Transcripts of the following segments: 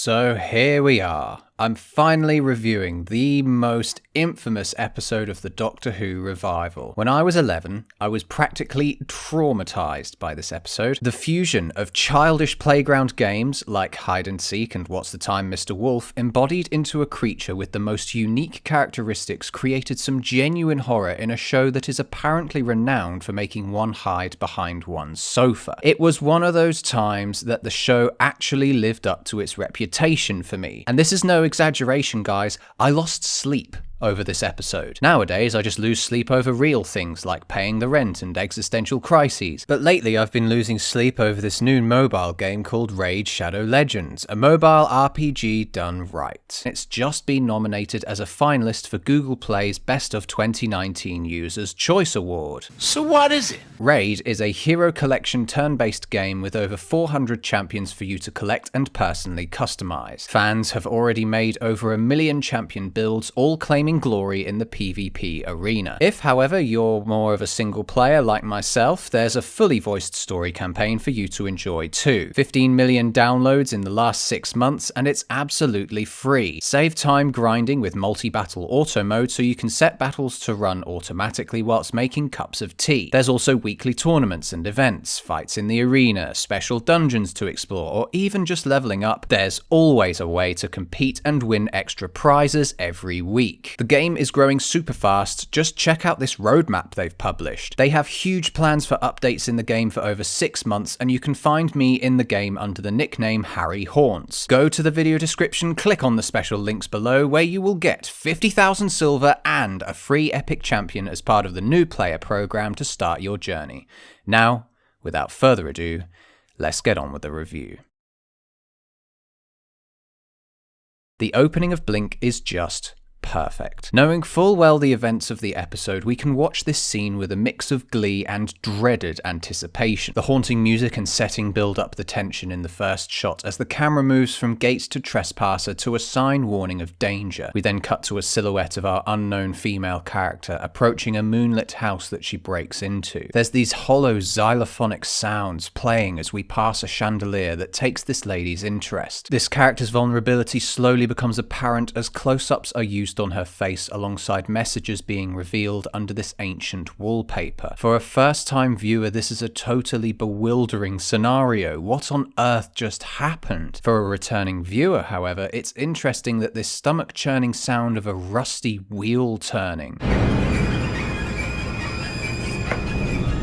So here we are. I'm finally reviewing the most infamous episode of the Doctor Who revival. When I was 11, I was practically traumatized by this episode. The fusion of childish playground games like hide and seek and What's the Time, Mr. Wolf, embodied into a creature with the most unique characteristics, created some genuine horror in a show that is apparently renowned for making one hide behind one's sofa. It was one of those times that the show actually lived up to its reputation for me. And this is no exaggeration, guys. I lost sleep over this episode. Nowadays, I just lose sleep over real things like paying the rent and existential crises. But lately, I've been losing sleep over this new mobile game called Raid Shadow Legends, a mobile RPG done right. It's just been nominated as a finalist for Google Play's Best of 2019 Users' Choice Award. So what is it? Raid is a hero collection turn-based game with over 400 champions for you to collect and personally customize. Fans have already made over 1 million champion builds, all claiming glory in the PvP arena. If, however, you're more of a single player like myself, there's a fully voiced story campaign for you to enjoy too. 15 million downloads in the last 6 months, and it's absolutely free. Save time grinding with multi-battle auto mode so you can set battles to run automatically whilst making cups of tea. There's also weekly tournaments and events, fights in the arena, special dungeons to explore, or even just leveling up. There's always a way to compete and win extra prizes every week. The game is growing super fast. Just check out this roadmap they've published. They have huge plans for updates in the game for over 6 months, and you can find me in the game under the nickname Harry Haunts. Go to the video description, click on the special links below where you will get 50,000 silver and a free epic champion as part of the new player program to start your journey. Now, without further ado, let's get on with the review. The opening of Blink is just perfect. Knowing full well the events of the episode, we can watch this scene with a mix of glee and dreaded anticipation. The haunting music and setting build up the tension in the first shot as the camera moves from gate to trespasser to a sign warning of danger. We then cut to a silhouette of our unknown female character approaching a moonlit house that she breaks into. There's these hollow xylophonic sounds playing as we pass a chandelier that takes this lady's interest. This character's vulnerability slowly becomes apparent as close-ups are used on her face alongside messages being revealed under this ancient wallpaper. For a first-time viewer, this is a totally bewildering scenario. What on earth just happened? For a returning viewer, however, it's interesting that this stomach-churning sound of a rusty wheel turning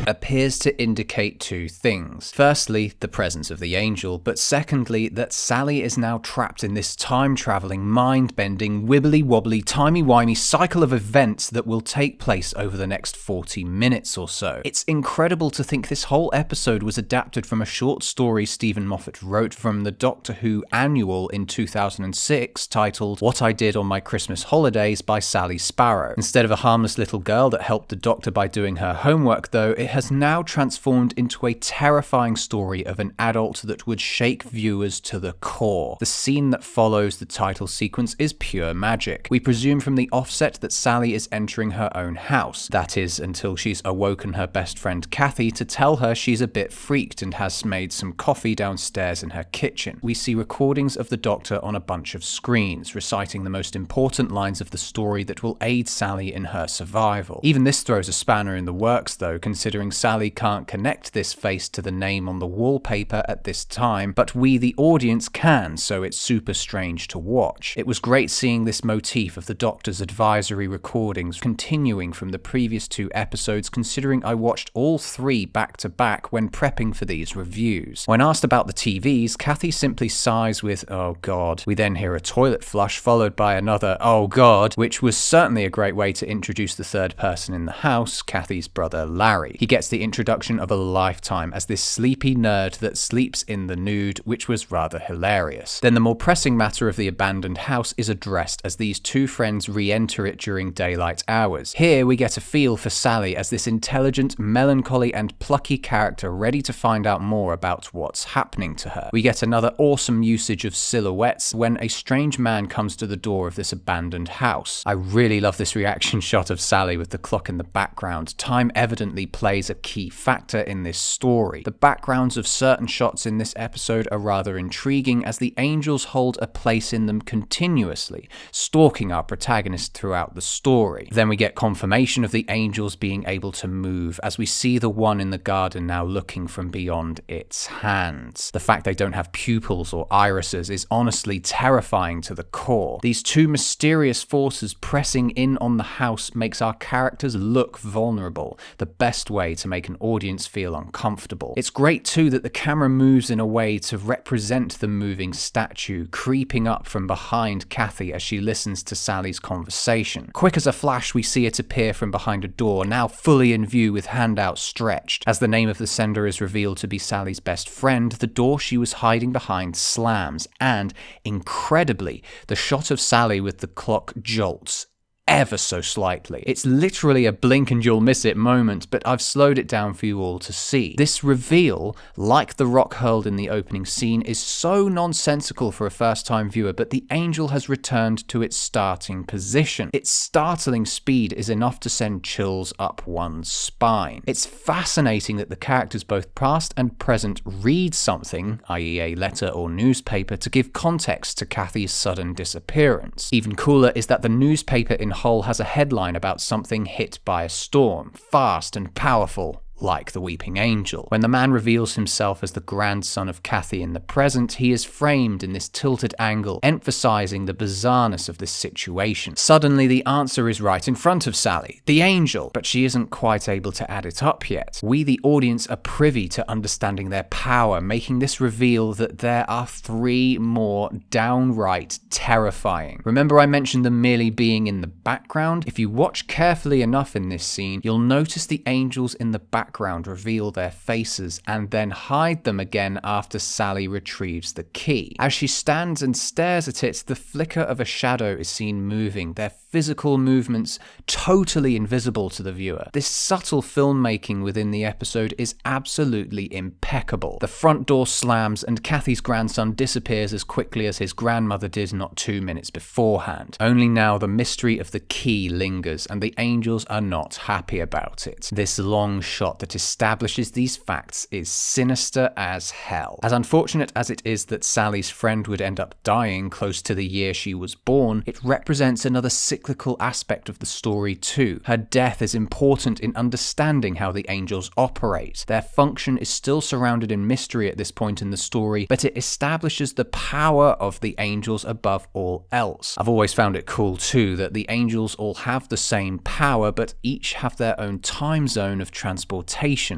appears to indicate two things. Firstly, the presence of the angel, but secondly, that Sally is now trapped in this time-travelling, mind-bending, wibbly-wobbly, timey-wimey cycle of events that will take place over the next 40 minutes or so. It's incredible to think this whole episode was adapted from a short story Stephen Moffat wrote from the Doctor Who annual in 2006 titled What I Did on My Christmas Holidays by Sally Sparrow. Instead of a harmless little girl that helped the Doctor by doing her homework, though, it has now transformed into a terrifying story of an adult that would shake viewers to the core. The scene that follows the title sequence is pure magic. We presume from the offset that Sally is entering her own house. That is, until she's awoken her best friend Kathy to tell her she's a bit freaked and has made some coffee downstairs in her kitchen. We see recordings of the Doctor on a bunch of screens, reciting the most important lines of the story that will aid Sally in her survival. Even this throws a spanner in the works, though, considering Sally can't connect this face to the name on the wallpaper at this time, but we, the audience, can, so it's super strange to watch. It was great seeing this motif of the Doctor's advisory recordings continuing from the previous 2 episodes, considering I watched all 3 back to back when prepping for these reviews. When asked about the TVs, Kathy simply sighs with, "Oh God." We then hear a toilet flush followed by another, "Oh God," which was certainly a great way to introduce the third person in the house, Kathy's brother Larry. He gets the introduction of a lifetime as this sleepy nerd that sleeps in the nude, which was rather hilarious. Then the more pressing matter of the abandoned house is addressed as these 2 friends re-enter it during daylight hours. Here we get a feel for Sally as this intelligent, melancholy and plucky character ready to find out more about what's happening to her. We get another awesome usage of silhouettes when a strange man comes to the door of this abandoned house. I really love this reaction shot of Sally with the clock in the background, time evidently played plays a key factor in this story. The backgrounds of certain shots in this episode are rather intriguing, as the angels hold a place in them continuously, stalking our protagonist throughout the story. Then we get confirmation of the angels being able to move, as we see the one in the garden now looking from beyond its hands. The fact they don't have pupils or irises is honestly terrifying to the core. These two mysterious forces pressing in on the house makes our characters look vulnerable, the best way to make an audience feel uncomfortable. It's great too that the camera moves in a way to represent the moving statue creeping up from behind Kathy as she listens to Sally's conversation. Quick as a flash, we see it appear from behind a door, now fully in view with hand outstretched. As the name of the sender is revealed to be Sally's best friend, the door she was hiding behind slams, and, incredibly, the shot of Sally with the clock jolts ever so slightly. It's literally a blink and you'll miss it moment, but I've slowed it down for you all to see. This reveal, like the rock hurled in the opening scene, is so nonsensical for a first-time viewer, but the angel has returned to its starting position. Its startling speed is enough to send chills up one's spine. It's fascinating that the characters both past and present read something, i.e. a letter or newspaper, to give context to Kathy's sudden disappearance. Even cooler is that the newspaper in whole has a headline about something hit by a storm, fast and powerful, like the weeping angel. When the man reveals himself as the grandson of Kathy in the present, he is framed in this tilted angle, emphasizing the bizarreness of this situation. Suddenly, the answer is right in front of Sally, the angel, but she isn't quite able to add it up yet. We, the audience, are privy to understanding their power, making this reveal that there are three more downright terrifying. Remember I mentioned them merely being in the background? If you watch carefully enough in this scene, you'll notice the angels in the background reveal their faces and then hide them again after Sally retrieves the key. As she stands and stares at it, the flicker of a shadow is seen moving, their physical movements totally invisible to the viewer. This subtle filmmaking within the episode is absolutely impeccable. The front door slams and Kathy's grandson disappears as quickly as his grandmother did not 2 minutes beforehand. Only now the mystery of the key lingers and the angels are not happy about it. This long shot that establishes these facts is sinister as hell. As unfortunate as it is that Sally's friend would end up dying close to the year she was born, it represents another cyclical aspect of the story too. Her death is important in understanding how the angels operate. Their function is still surrounded in mystery at this point in the story, but it establishes the power of the angels above all else. I've always found it cool too that the angels all have the same power, but each have their own time zone of transportation,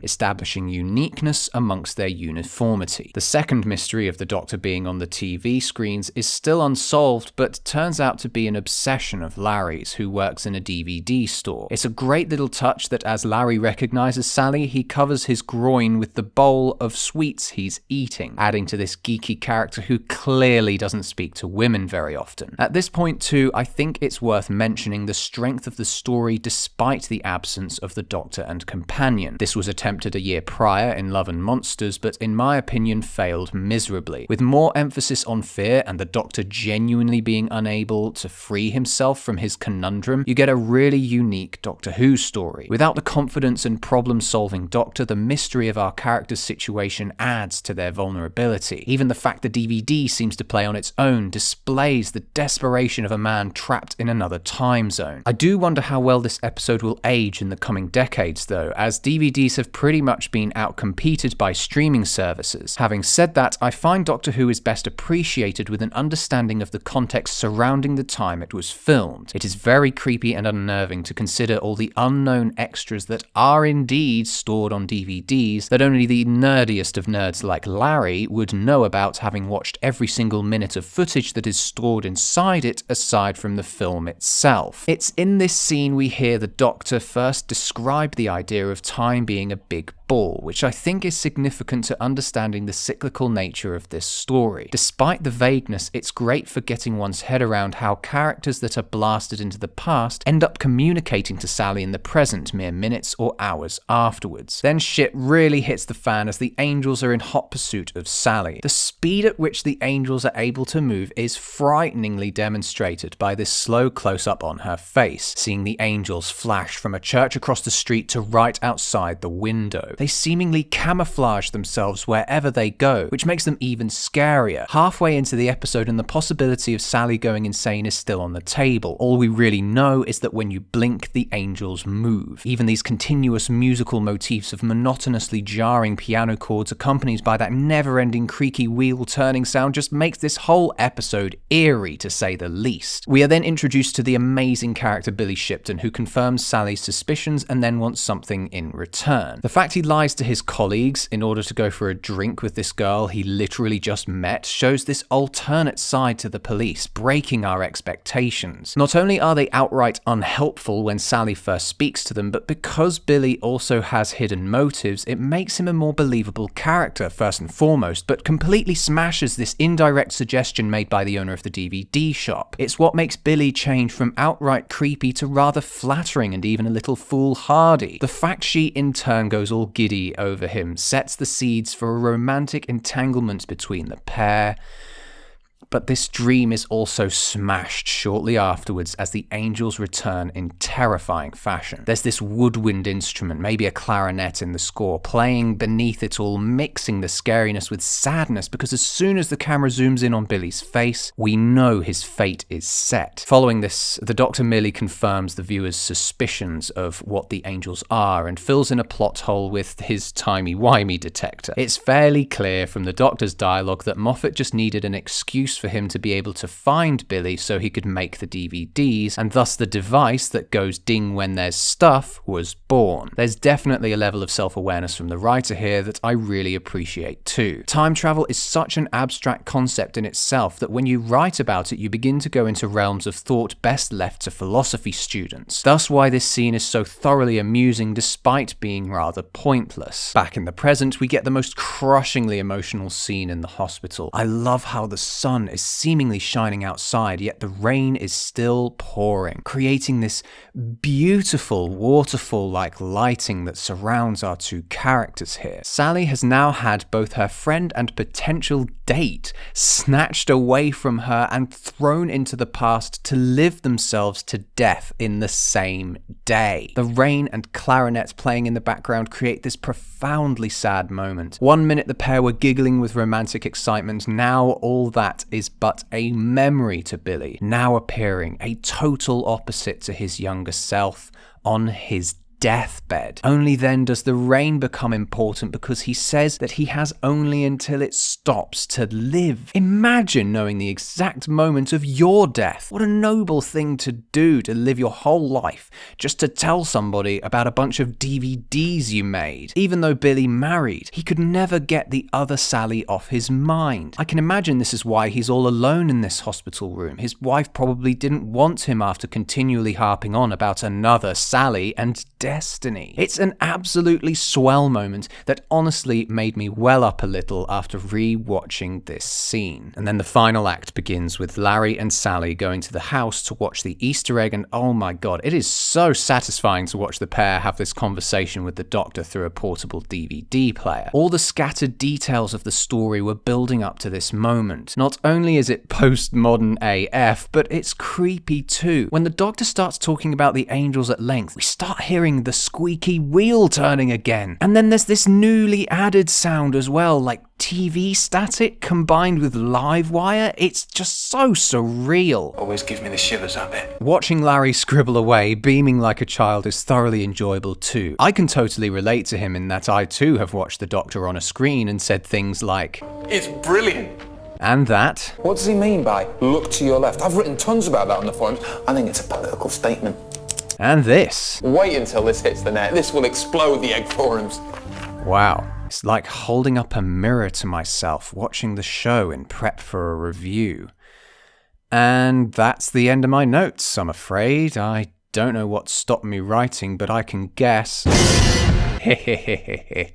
establishing uniqueness amongst their uniformity. The second mystery of the Doctor being on the TV screens is still unsolved, but turns out to be an obsession of Larry's, who works in a DVD store. It's a great little touch that as Larry recognizes Sally, he covers his groin with the bowl of sweets he's eating, adding to this geeky character who clearly doesn't speak to women very often. At this point too, I think it's worth mentioning the strength of the story despite the absence of the Doctor and companion. This was attempted a year prior in Love and Monsters, but in my opinion failed miserably. With more emphasis on fear and the Doctor genuinely being unable to free himself from his conundrum, you get a really unique Doctor Who story. Without the confidence and problem-solving Doctor, the mystery of our character's situation adds to their vulnerability. Even the fact the DVD seems to play on its own displays the desperation of a man trapped in another time zone. I do wonder how well this episode will age in the coming decades though, as DVDs have pretty much been outcompeted by streaming services. Having said that, I find Doctor Who is best appreciated with an understanding of the context surrounding the time it was filmed. It is very creepy and unnerving to consider all the unknown extras that are indeed stored on DVDs that only the nerdiest of nerds like Larry would know about, having watched every single minute of footage that is stored inside it aside from the film itself. It's in this scene we hear the Doctor first describe the idea of time being a big ball, which I think is significant to understanding the cyclical nature of this story. Despite the vagueness, it's great for getting one's head around how characters that are blasted into the past end up communicating to Sally in the present mere minutes or hours afterwards. Then shit really hits the fan as the angels are in hot pursuit of Sally. The speed at which the angels are able to move is frighteningly demonstrated by this slow close-up on her face, seeing the angels flash from a church across the street to right outside the window. They seemingly camouflage themselves wherever they go, which makes them even scarier. Halfway into the episode and the possibility of Sally going insane is still on the table. All we really know is that when you blink, the angels move. Even these continuous musical motifs of monotonously jarring piano chords accompanied by that never-ending creaky wheel-turning sound just makes this whole episode eerie, to say the least. We are then introduced to the amazing character Billy Shipton, who confirms Sally's suspicions and then wants something in return. The fact he lies to his colleagues in order to go for a drink with this girl he literally just met shows this alternate side to the police, breaking our expectations. Not only are they outright unhelpful when Sally first speaks to them, but because Billy also has hidden motives, it makes him a more believable character first and foremost, but completely smashes this indirect suggestion made by the owner of the DVD shop. It's what makes Billy change from outright creepy to rather flattering and even a little foolhardy. The fact she in turn goes all giddy over him sets the seeds for a romantic entanglement between the pair. But this dream is also smashed shortly afterwards as the angels return in terrifying fashion. There's this woodwind instrument, maybe a clarinet in the score, playing beneath it all, mixing the scariness with sadness, because as soon as the camera zooms in on Billy's face, we know his fate is set. Following this, the Doctor merely confirms the viewer's suspicions of what the angels are and fills in a plot hole with his timey-wimey detector. It's fairly clear from the Doctor's dialogue that Moffat just needed an excuse for him to be able to find Billy so he could make the DVDs, and thus the device that goes ding when there's stuff was born. There's definitely a level of self-awareness from the writer here that I really appreciate too. Time travel is such an abstract concept in itself that when you write about it, you begin to go into realms of thought best left to philosophy students. Thus why this scene is so thoroughly amusing despite being rather pointless. Back in the present, we get the most crushingly emotional scene in the hospital. I love how the sun is seemingly shining outside, yet the rain is still pouring, creating this beautiful waterfall-like lighting that surrounds our two characters here. Sally has now had both her friend and potential date snatched away from her and thrown into the past to live themselves to death in the same day. The rain and clarinet playing in the background create this profoundly sad moment. 1 minute the pair were giggling with romantic excitement, now all that is but a memory to Billy, now appearing a total opposite to his younger self on his deathbed. Only then does the rain become important, because he says that he has only until it stops to live. Imagine knowing the exact moment of your death. What a noble thing to do, to live your whole life just to tell somebody about a bunch of DVDs you made. Even though Billy married, he could never get the other Sally off his mind. I can imagine this is why he's all alone in this hospital room. His wife probably didn't want him after continually harping on about another Sally and destiny. It's an absolutely swell moment that honestly made me well up a little after re-watching this scene. And then the final act begins with Larry and Sally going to the house to watch the Easter egg, and oh my god, it is so satisfying to watch the pair have this conversation with the Doctor through a portable DVD player. All the scattered details of the story were building up to this moment. Not only is it postmodern AF, but it's creepy too. When the Doctor starts talking about the angels at length, we start hearing the squeaky wheel turning again. And then there's this newly added sound as well, like TV static combined with live wire. It's just so surreal. Always gives me the shivers, that bit. Watching Larry scribble away, beaming like a child, is thoroughly enjoyable too. I can totally relate to him in that I too have watched the Doctor on a screen and said things like, "It's brilliant." And that. What does he mean by look to your left? I've written tons about that on the forums. I think it's a political statement. And this. Wait until this hits the net. This will explode the egg forums. Wow. It's like holding up a mirror to myself, watching the show in prep for a review. And that's the end of my notes, I'm afraid. I don't know what stopped me writing, but I can guess.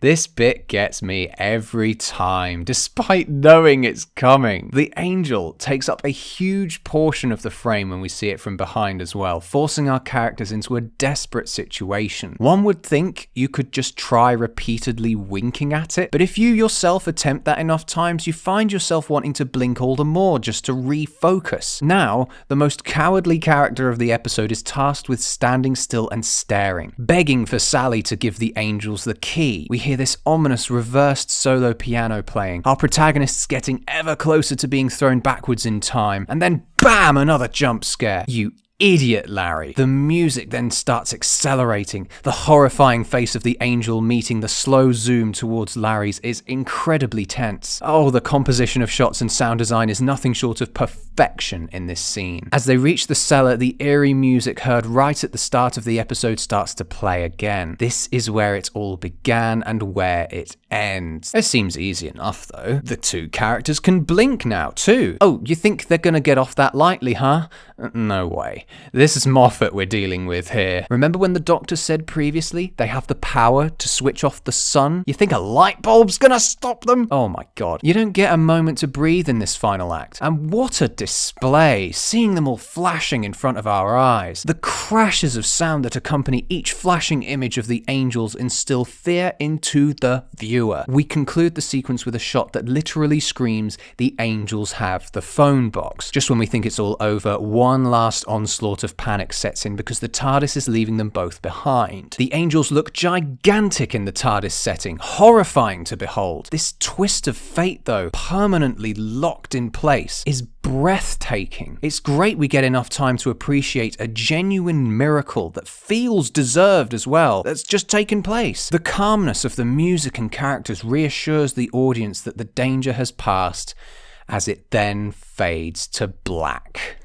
This bit gets me every time, despite knowing it's coming. The angel takes up a huge portion of the frame when we see it from behind as well, forcing our characters into a desperate situation. One would think you could just try repeatedly winking at it, but if you yourself attempt that enough times, you find yourself wanting to blink all the more just to refocus. Now, the most cowardly character of the episode is tasked with standing still and staring, begging for Sally to give the angels the key. We hear this ominous reversed solo piano playing, our protagonists getting ever closer to being thrown backwards in time, and then BAM! Another jump scare. You idiot, Larry. The music then starts accelerating. The horrifying face of the angel meeting the slow zoom towards Larry's is incredibly tense. Oh, the composition of shots and sound design is nothing short of perfection in this scene. As they reach the cellar, the eerie music heard right at the start of the episode starts to play again. This is where it all began and where it ends. It seems easy enough though. The two characters can blink now too. Oh, you think they're gonna get off that lightly, huh? No way. This is Moffat we're dealing with here. Remember when the Doctor said previously they have the power to switch off the sun? You think a light bulb's gonna stop them? Oh my god. You don't get a moment to breathe in this final act. And what a display, seeing them all flashing in front of our eyes. The crashes of sound that accompany each flashing image of the angels instill fear into the viewer. We conclude the sequence with a shot that literally screams, "The angels have the phone box." Just when we think it's all over, one last onslaught of panic sets in because the TARDIS is leaving them both behind. The angels look gigantic in the TARDIS setting, horrifying to behold. This twist of fate, though, permanently locked in place, is breathtaking. It's great we get enough time to appreciate a genuine miracle that feels deserved as well, that's just taken place. The calmness of the music and characters reassures the audience that the danger has passed, as it then fades to black.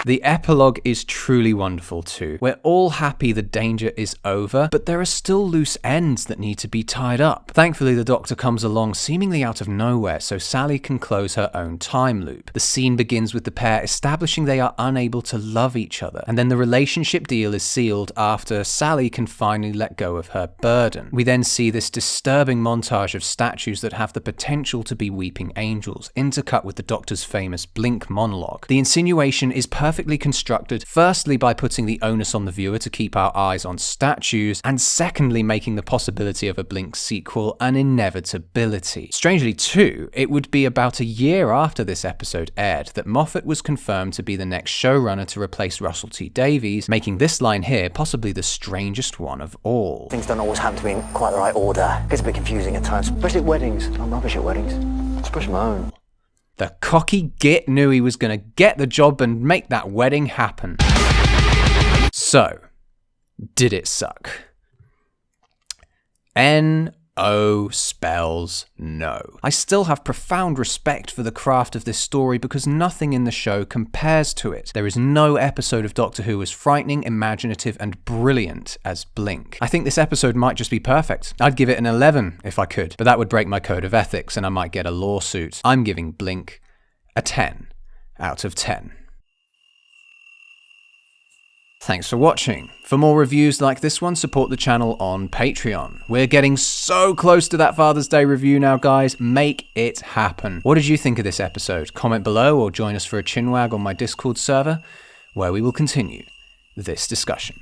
The epilogue is truly wonderful too. We're all happy the danger is over, but there are still loose ends that need to be tied up. Thankfully, the Doctor comes along seemingly out of nowhere so Sally can close her own time loop. The scene begins with the pair establishing they are unable to love each other, and then the relationship deal is sealed after Sally can finally let go of her burden. We then see this disturbing montage of statues that have the potential to be weeping angels, intercut with the Doctor's famous blink monologue. The insinuation is perfectly constructed, firstly by putting the onus on the viewer to keep our eyes on statues, and secondly making the possibility of a Blink sequel an inevitability. Strangely too, it would be about a year after this episode aired that Moffat was confirmed to be the next showrunner to replace Russell T Davies, making this line here possibly the strangest one of all. Things don't always happen to be in quite the right order. It gets a bit confusing at times, especially at weddings. I'm rubbish at weddings, especially my own. The cocky git knew he was going to get the job and make that wedding happen. So, did it suck? N-O spells no. I still have profound respect for the craft of this story because nothing in the show compares to it. There is no episode of Doctor Who as frightening, imaginative, and brilliant as Blink. I think this episode might just be perfect. I'd give it an 11 if I could, but that would break my code of ethics and I might get a lawsuit. I'm giving Blink a 10 out of 10. Thanks for watching. For more reviews like this one, support the channel on Patreon. We're getting so close to that Father's Day review now, guys. Make it happen. What did you think of this episode? Comment below or join us for a chinwag on my Discord server, where we will continue this discussion.